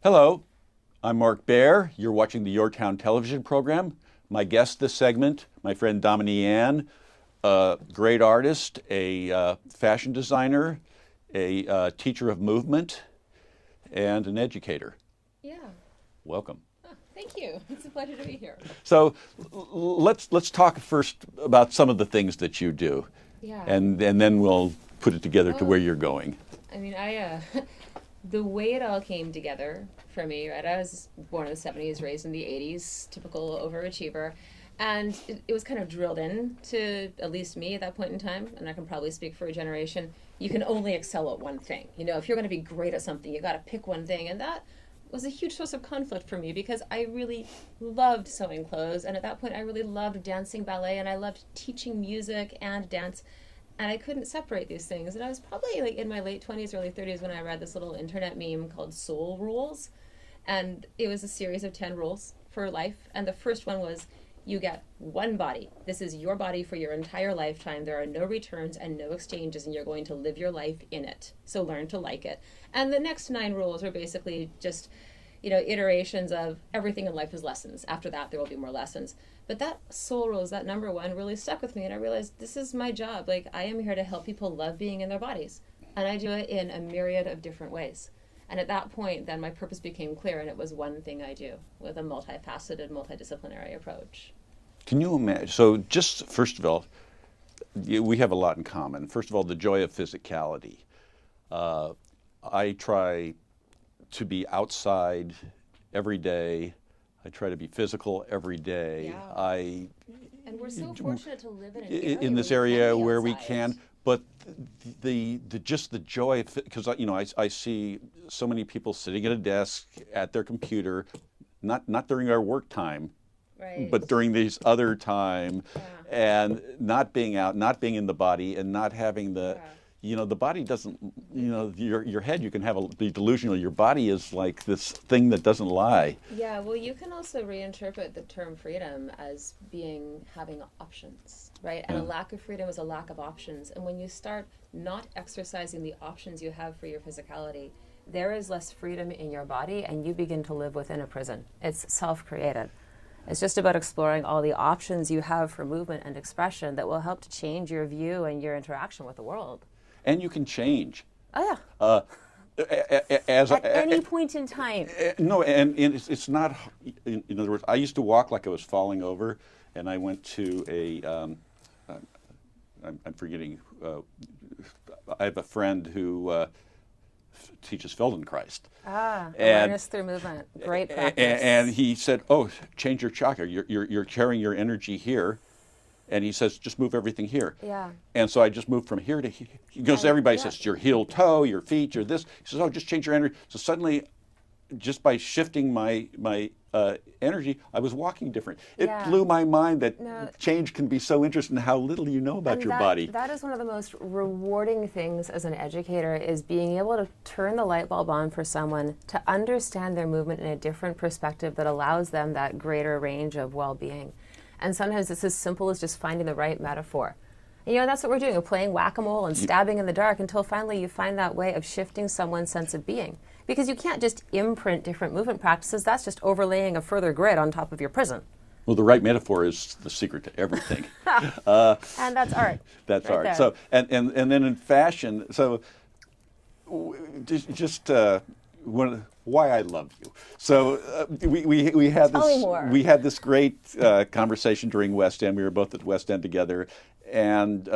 Hello, I'm Mark Baer. You're watching the YourTown television program. My guest this segment, my friend Domini Anne, a great artist, a fashion designer, a teacher of movement, and an educator. Yeah. Welcome. Oh, thank you. It's a pleasure to be here. So let's talk first about some of the things that you do, Yeah. and then we'll put it together to where you're going. I mean, the way it all came together for me, right? I was born in the 70s, raised in the 80s, typical overachiever. And it was kind of drilled in to at least me at that point in time, and I can probably speak for a generation. You can only excel at one thing. You know, if you're going to be great at something, you got to pick one thing. And that was a huge source of conflict for me because I really loved sewing clothes. And at that point, I really loved dancing ballet, and I loved teaching music and dance. And I couldn't separate these things. And I was probably like in my late 20s, early 30s when I read this little internet meme called Soul Rules. And it was a series of 10 rules for life. And the first one was, you get one body. This is your body for your entire lifetime. There are no returns and no exchanges, and you're going to live your life in it. So learn to like it. And the next 9 rules are basically just, iterations of everything in life is lessons. After that, there will be more lessons. But that soul rules, that number one, really stuck with me. And I realized this is my job. Like, I am here to help people love being in their bodies. And I do it in a myriad of different ways. And at that point, then my purpose became clear, and it was one thing I do with a multifaceted, multidisciplinary approach. Can you imagine? So just first of all, we have a lot in common. First of all, the joy of physicality. I try to be outside every day. I try to be physical every day. Yeah. And we're so fortunate to live in this area where we can. But the joy, because I see so many people sitting at a desk at their computer, not during our work time, right, but during these other time, and not being out, not being in the body, and not having the. The body doesn't, your head, you can be delusional. Your body is like this thing that doesn't lie. Yeah, well, you can also reinterpret the term freedom as having options, right? And a lack of freedom is a lack of options. And when you start not exercising the options you have for your physicality, there is less freedom in your body, and you begin to live within a prison. It's self-created. It's just about exploring all the options you have for movement and expression that will help to change your view and your interaction with the world. And you can change. Oh, yeah. At any point in time. No, and it's not, in other words, I used to walk like I was falling over, and I went to I'm forgetting, I have a friend who teaches Feldenkrais. Awareness through movement. Great practice. And he said, change your chakra. You're carrying your energy here. And he says, just move everything here. Yeah. And so I just moved from here to here. Because everybody says, your heel toe, your feet, your this. He says, just change your energy. So suddenly, just by shifting my energy, I was walking different. It blew my mind that change can be so interesting, how little you know about your body. That is one of the most rewarding things as an educator, is being able to turn the light bulb on for someone to understand their movement in a different perspective that allows them that greater range of well-being. And sometimes it's as simple as just finding the right metaphor. And, that's what we're doing. We're playing whack-a-mole and stabbing in the dark until finally you find that way of shifting someone's sense of being. Because you can't just imprint different movement practices. That's just overlaying a further grid on top of your prison. Well, the right metaphor is the secret to everything. And that's art. That's right art. There. So, and then in fashion, so why I love you. So we had this great conversation during West End. We were both at West End together, and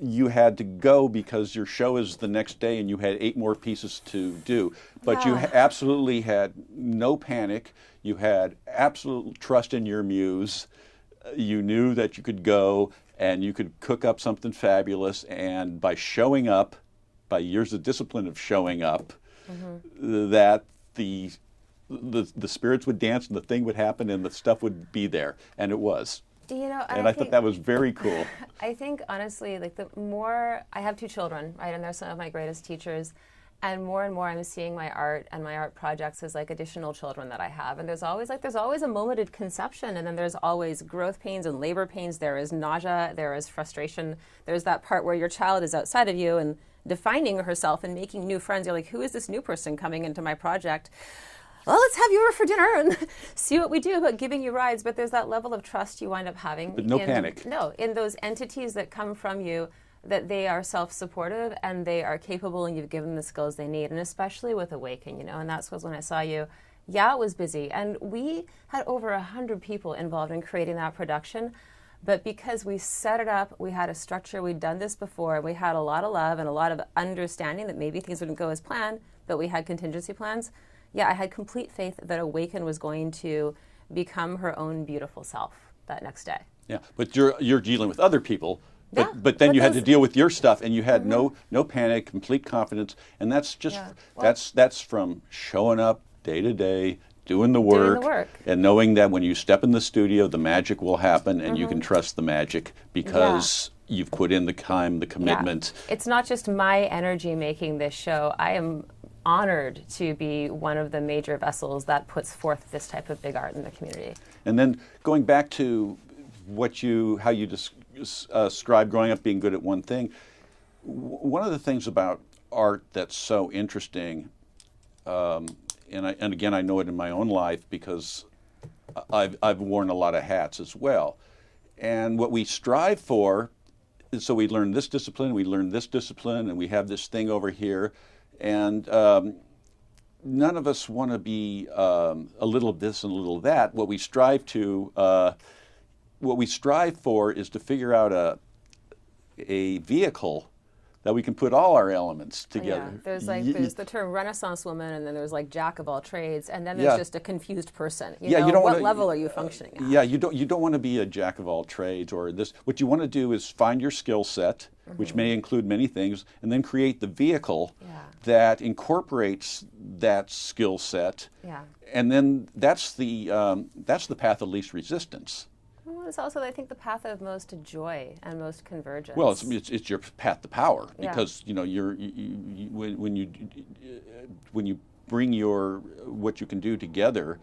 you had to go because your show is the next day, and you had 8 more pieces to do. But you absolutely had no panic. You had absolute trust in your muse. You knew that you could go and you could cook up something fabulous. And by showing up, by years of discipline of showing up, that the spirits would dance and the thing would happen and the stuff would be there, and it was. And I thought that was very cool. I think honestly, like, the more I have 2 children, right, and they're some of my greatest teachers, and more I'm seeing my art and my art projects as like additional children that I have. And there's always a moment of conception, and then there's always growth pains and labor pains. There is nausea, there is frustration. There's that part where your child is outside of you, and defining herself and making new friends. You're like, who is this new person coming into my project? Well, let's have you over for dinner and see what we do about giving you rides. But there's that level of trust you wind up having. But no panic. No, in those entities that come from you, that they are self-supportive and they are capable, and you've given them the skills they need. And especially with Awaken, and that's was when I saw you. Yeah, it was busy. And we had over 100 people involved in creating that production. But because we set it up, we had a structure, we'd done this before, and we had a lot of love and a lot of understanding that maybe things wouldn't go as planned, but we had contingency plans. Yeah, I had complete faith that Awaken was going to become her own beautiful self that next day. Yeah, but you're dealing with other people, but then you had to deal with your stuff, and you had no panic, complete confidence, and that's just that's from showing up day to day, doing the work, and knowing that when you step in the studio, the magic will happen, and you can trust the magic because you've put in the time, the commitment. Yeah. It's not just my energy making this show. I am honored to be one of the major vessels that puts forth this type of big art in the community. And then going back to how you described growing up being good at one thing, one of the things about art that's so interesting, and again I know it in my own life because I've worn a lot of hats as well, and what we strive for is, so we learn this discipline, and we have this thing over here. And none of us want to be a little of this and a little of that. What we strive for is to figure out a vehicle that we can put all our elements together. Yeah. There's the term Renaissance woman, and then there's like jack of all trades, and then there's just a confused person. You don't what level are you functioning at? Yeah, you don't want to be a jack of all trades or this. What you want to do is find your skill set, which may include many things, and then create the vehicle that incorporates that skill set. Yeah. And then that's the path of least resistance. Well, it's also, I think, the path of most joy and most convergence. Well, it's your path to power because when you bring what you can do together,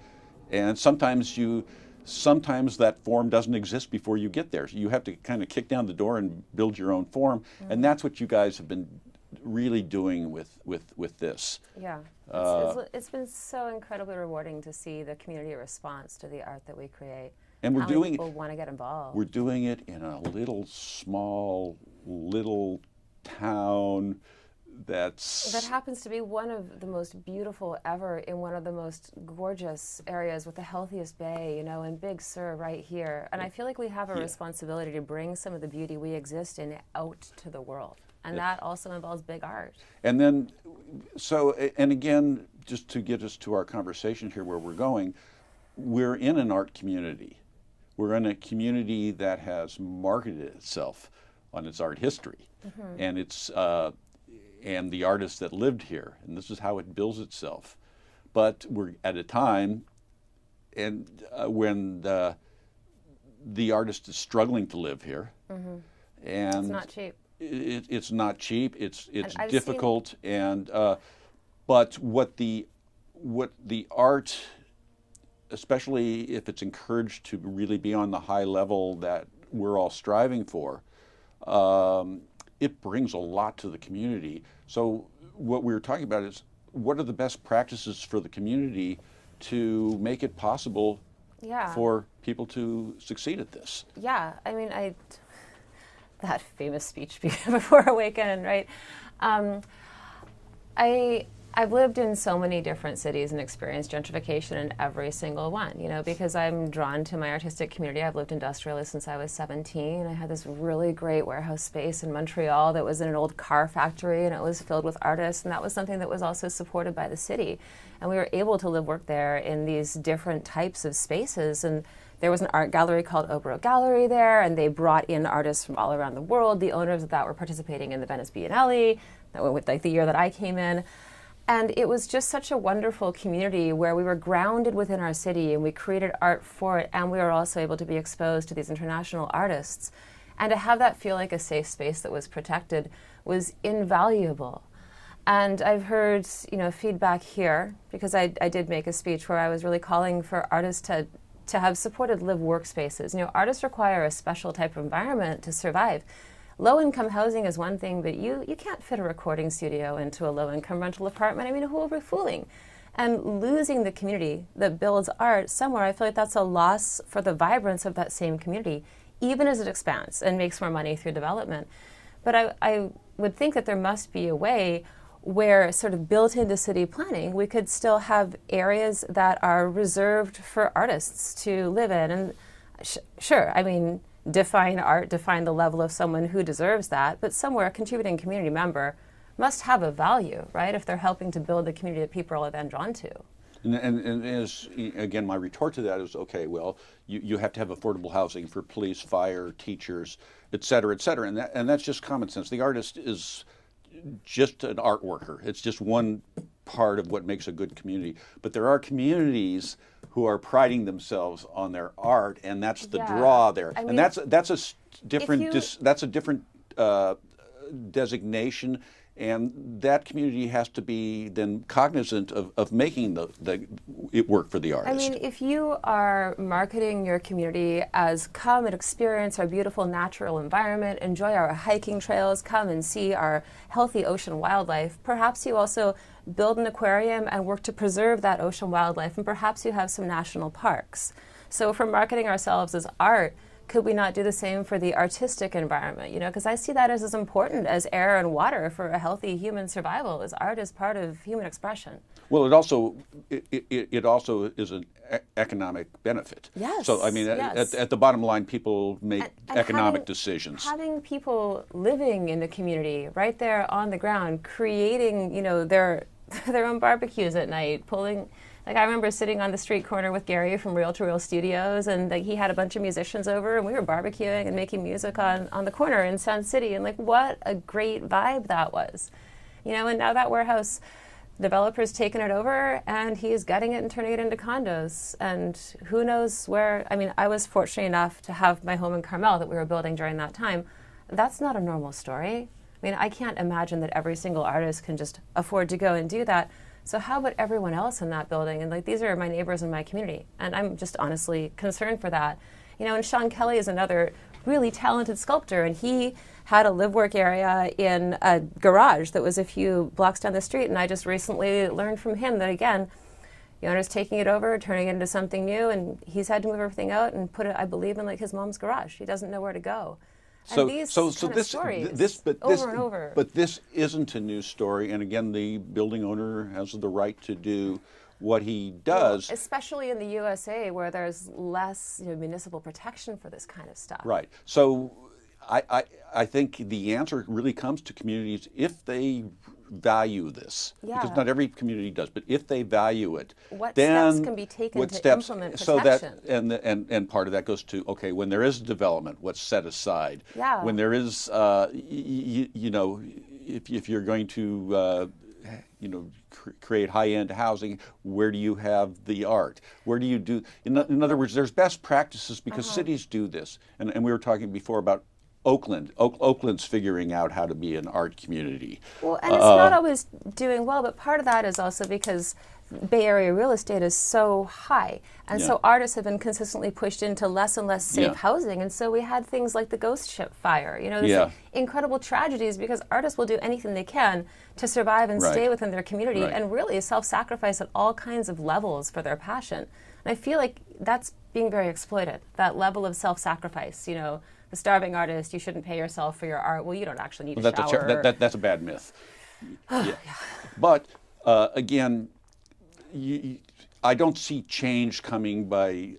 and sometimes that form doesn't exist before you get there. So you have to kind of kick down the door and build your own form, and that's what you guys have been really doing with this. Yeah, it's been so incredibly rewarding to see the community response to the art that we create. And how many people want to get involved. We're doing it in a small town that happens to be one of the most beautiful ever, in one of the most gorgeous areas with the healthiest bay, in Big Sur right here. And I feel like we have a responsibility to bring some of the beauty we exist in out to the world. And that also involves big art. And then, and again, just to get us to our conversation here where we're going, we're in an art community. We're in a community that has marketed itself on its art history, and and the artists that lived here, and this is how it builds itself. But we're at a time, and when the artist is struggling to live here, and it's not cheap. It's not cheap. It's difficult, but what the art, especially if it's encouraged to really be on the high level that we're all striving for, it brings a lot to the community. So what we were talking about is, what are the best practices for the community to make it possible for people to succeed at this? Yeah, I mean, that famous speech before Awaken, right? I've lived in so many different cities and experienced gentrification in every single one, because I'm drawn to my artistic community. I've lived industrially since I was 17. I had this really great warehouse space in Montreal that was in an old car factory, and it was filled with artists, and that was something that was also supported by the city. And we were able to live work there in these different types of spaces. And there was an art gallery called Obro Gallery there, and they brought in artists from all around the world. The owners of that were participating in the Venice Biennale, that went with the year that I came in. And it was just such a wonderful community where we were grounded within our city, and we created art for it, and we were also able to be exposed to these international artists. And to have that feel like a safe space that was protected was invaluable. And I've heard, feedback here, because I did make a speech where I was really calling for artists to have supported live workspaces. Artists require a special type of environment to survive. low-income housing is one thing, but you can't fit a recording studio into a low-income rental apartment. I mean, who are we fooling? And losing the community that builds art somewhere, I feel like that's a loss for the vibrance of that same community, even as it expands and makes more money through development. But I would think that there must be a way where, sort of built into city planning, we could still have areas that are reserved for artists to live in. And sure, I mean, define art, define the level of someone who deserves that, but somewhere a contributing community member must have a value, right, if they're helping to build the community that people are then drawn to. And as, again, my retort to that is, okay, well, you have to have affordable housing for police, fire, teachers, et cetera, and that's just common sense. The artist is just an art worker. It's just one part of what makes a good community. But there are communities who are priding themselves on their art, and that's the draw there. I mean, and that's a different designation. And that community has to be then cognizant of making it work for the artist. I mean, if you are marketing your community as come and experience our beautiful natural environment, enjoy our hiking trails, come and see our healthy ocean wildlife, perhaps you also build an aquarium and work to preserve that ocean wildlife, and perhaps you have some national parks. So if we're marketing ourselves as art, could we not do the same for the artistic environment? You know, because I see that as important as air and water for a healthy human survival, as art is part of human expression. Well, it also is an economic benefit. Yes. So I mean, yes. at the bottom line, people make and economic decisions. Having people living in the community, right there on the ground, creating, you know, their own barbecues at night, pulling. Like, I remember sitting on the street corner with Gary from Reel to Reel Studios, and he had a bunch of musicians over, and we were barbecuing and making music on the corner in Sound City, and like, what a great vibe that was. You know, and now that warehouse developer's taken it over, and he's gutting it and turning it into condos, and who knows where. I mean, I was fortunate enough to have my home in Carmel that we were building during that time. That's not a normal story. I mean, I can't imagine that every single artist can just afford to go and do that. So how about everyone else in that building? And like, these are my neighbors in my community, and I'm just honestly concerned for that. You know, and Sean Kelly is another really talented sculptor, and he had a live-work area in a garage that was a few blocks down the street, and I just recently learned from him that, again, the owner's taking it over, turning it into something new, and he's had to move everything out and put it, I believe, in like his mom's garage. He doesn't know where to go. So, and these stories over and over. But this isn't a new story, and again, the building owner has the right to do what he does. Well, especially in the USA, where there's less, you know, municipal protection for this kind of stuff. Right. So I think the answer really comes to communities if they value this, because not every community does, but if they value it, what then steps can be taken to implement protection? So that and part of that goes to, okay, when there is development, what's set aside? Yeah. When there is, you know, if you're going to create high-end housing, where do you have the art? Where do you do? In other words, there's best practices because cities do this, and we were talking before about Oakland. Oakland's figuring out how to be an art community. Well, and it's not always doing well, but part of that is also because Bay Area real estate is so high, and so artists have been consistently pushed into less and less safe housing, and so we had things like the ghost ship fire. You know, there's incredible tragedies because artists will do anything they can to survive and stay within their community and really self-sacrifice at all kinds of levels for their passion. And I feel like that's being very exploited, that level of self-sacrifice, you know, the starving artist, you shouldn't pay yourself for your art. Well, you don't actually need a shower. That's a bad myth. But again, I don't see change coming by.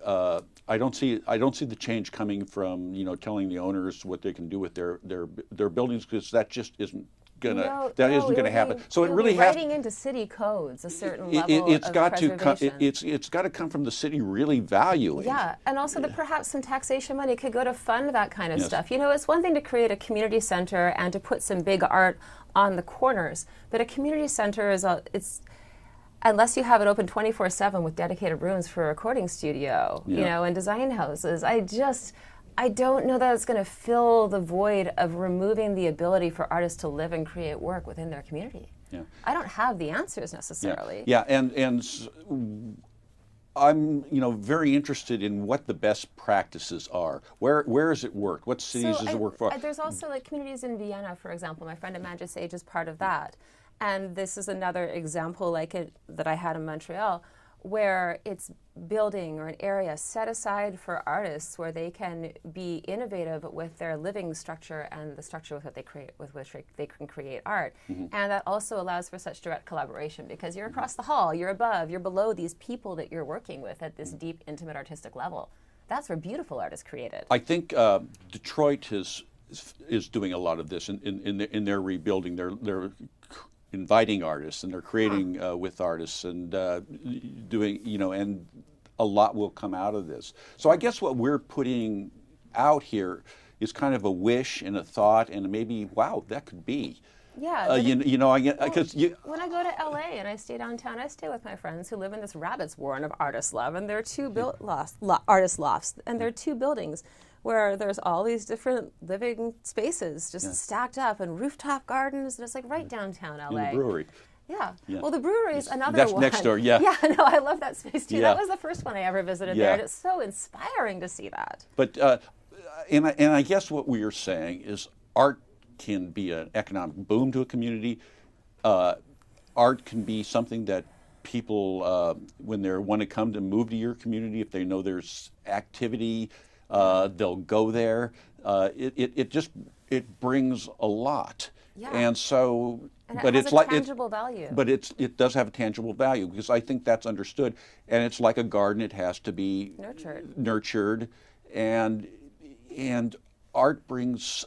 I don't see the change coming from, you know, telling the owners what they can do with their buildings, because that just isn't gonna isn't gonna happen. So it really has writing into city codes a certain level of preservation. It's got to come from the city really valuing. Yeah, and also that perhaps some taxation money could go to fund that kind of stuff. You know, it's one thing to create a community center and to put some big art on the corners, but a community center is unless you have it open 24/7 with dedicated rooms for a recording studio, you know, and design houses. I don't know that it's going to fill the void of removing the ability for artists to live and create work within their community. Yeah. I don't have the answers necessarily. Yeah, and I'm, very interested in what the best practices are. Where has it worked? What cities does it work for? There's also like communities in Vienna, for example. My friend Amanda Sage is part of that. And this is another example like it that I had in Montreal, where it's building or an area set aside for artists where they can be innovative with their living structure and the structure with which they can create art. And that also allows for such direct collaboration because you're across the hall, you're above, you're below these people that you're working with at this deep, intimate artistic level. That's where beautiful art is created. I think Detroit is doing a lot of this in their rebuilding. They're inviting artists and they're creating with artists and doing, and a lot will come out of this. So I guess what we're putting out here is kind of a wish and a thought and maybe, wow, that could be. Yeah. When I go to LA and I stay downtown, I stay with my friends who live in this rabbit's warren of artist love, and there are two artist lofts, and there are two buildings where there's all these different living spaces just stacked up and rooftop gardens, and it's like right downtown LA. In the brewery. Yeah. Well, the brewery is another That's one. next door, yeah. Yeah, no, I love that space too. Yeah. That was the first one I ever visited there, and it's so inspiring to see that. But, and I guess what we are saying is art can be an economic boom to a community. Art can be something that people, when they want to come to move to your community, if they know there's activity, they'll go there. It brings a lot. Yeah. And so, but it has a tangible value. But it does have a tangible value because I think that's understood. And it's like a garden; it has to be nurtured, and art brings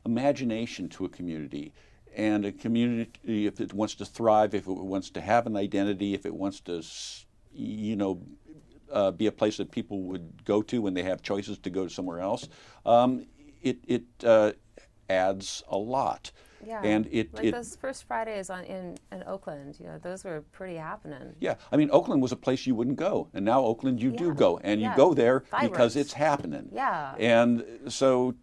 imagination to a community. And a community, if it wants to thrive, if it wants to have an identity, if it wants to, be a place that people would go to when they have choices to go somewhere else, it adds a lot. Yeah, and those first Fridays in Oakland, those were pretty happening. Yeah, I mean, Oakland was a place you wouldn't go, and now Oakland you do go, and you go there because it's happening. Yeah. And so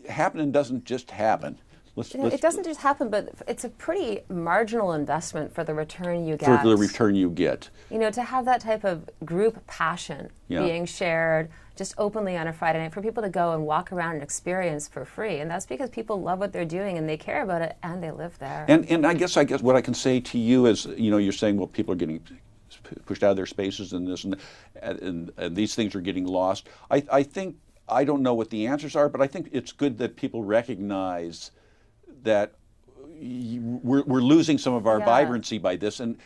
happening doesn't just happen. It doesn't just happen, but it's a pretty marginal investment for the return you get. For the return you get. To have that type of group passion being shared just openly on a Friday night for people to go and walk around and experience for free. And that's because people love what they're doing and they care about it and they live there. And I guess what I can say to you is, you're saying, well, people are getting pushed out of their spaces and this and these things are getting lost. I think, I don't know what the answers are, but I think it's good that people recognize that we're losing some of our vibrancy by this, and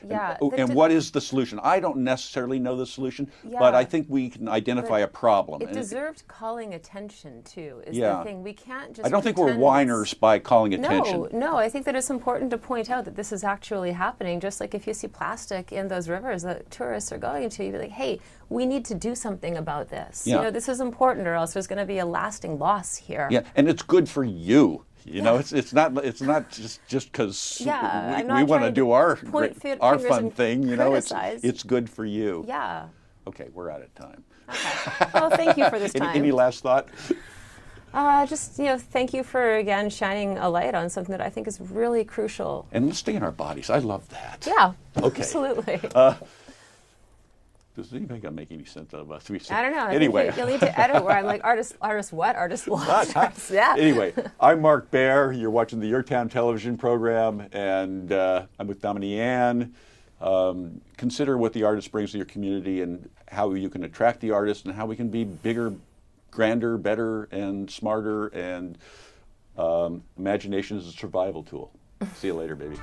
what is the solution? I don't necessarily know the solution, but I think we can identify a problem. It deserved calling attention too. Is the thing we can't just. I don't think we're whiners by calling attention. No, I think that it's important to point out that this is actually happening. Just like if you see plastic in those rivers that tourists are going to, you'd be like, hey, we need to do something about this. Yeah. This is important, or else there's going to be a lasting loss here. Yeah, and it's good for you. It's not just because we want to do our fun thing. It's good for you. Yeah. Okay, we're out of time. Okay. Well, thank you for this time. Any last thought? Thank you for again shining a light on something that I think is really crucial. And let's stay in our bodies. I love that. Yeah. Okay. Absolutely. Does anybody got to make any sense out of us? I don't know. Anyway. You'll need to edit where I'm like, artist what? Artist lost. Yeah. Anyway, I'm Mark Baer. You're watching the YourTown television program, and I'm with Domini Anne. Consider what the artist brings to your community and how you can attract the artist and how we can be bigger, grander, better, and smarter. And imagination is a survival tool. See you later, baby.